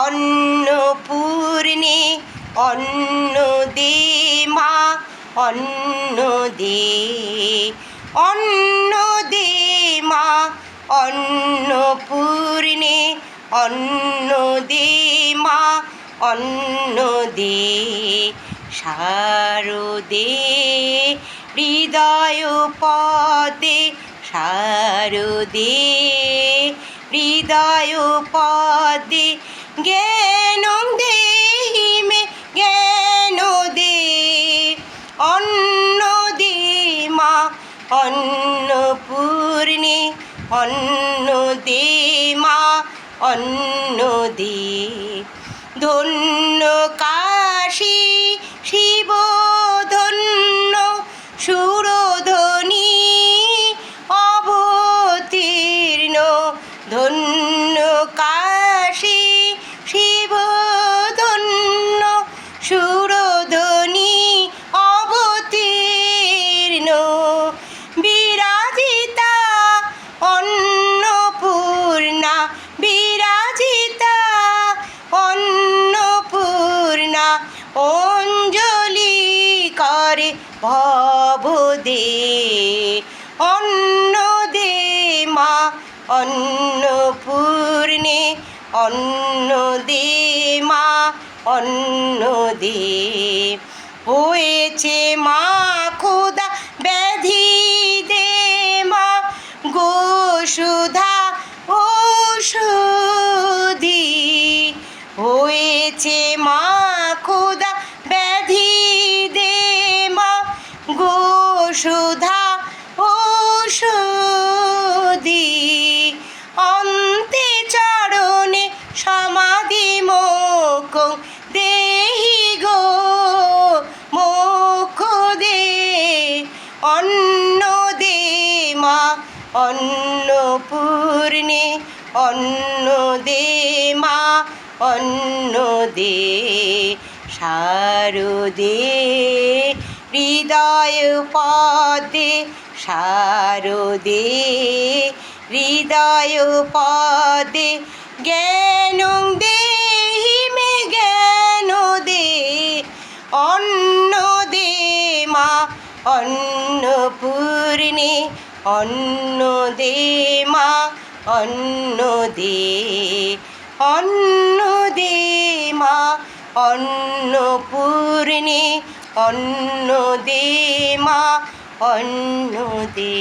অন্নপূর্ণে অন্ন দে মা, অন্ন দে, অন্ন দে মা, অন্নপূর্ণে অন্ন দে মা, অন্ন দে। শারদে হৃদয় পদে, শারদে হৃদয় পদে, জ্ঞান দেহি মে জ্ঞান দে, অন্ন দে মা, অন্নপূর্ণে অন্ন দে মা, অন্ন দে। ধন্য কাশী শিব ধন্য সুরধ্বনি অবতীর্ণ, ধন্য কাশী শিব ধন্য সুরধ্বনি অবতীর্ণ, বিরাজিতা অন্নপূর্ণা, বিরাজিতা অন্নপূর্ণা, অঞ্জলি করে ভবদে, অন্ন দে মা, অন্নপূর্ণে অন্ন দে মা, অন্ন দে। হয়েছে মা ক্ষুধা ব্যাধি দে মা, গোসুধা ঔষধি, হয়েছে মা ক্ষুধা ব্যাধি দে মা, গোসুধা ঔষধি, অন্তে চরণে সমাধি মোক্ষ দেহি গো, মোক্ষ দে, অন্ন দে মা, অন্নপূর্ণে অন্ন দে মা, অন্ন দে। শারদে হৃদয় পদে, শারদে হৃদয় পদে, জ্ঞান দেহি মে জ্ঞান দে, অন্ন দে মা, অন্নপূর্ণে অন্ন দে মা, অন্ন দে, অন্ন দে মা, অন্নপূর্ণে অন্ন দে মা, অন্ন দে।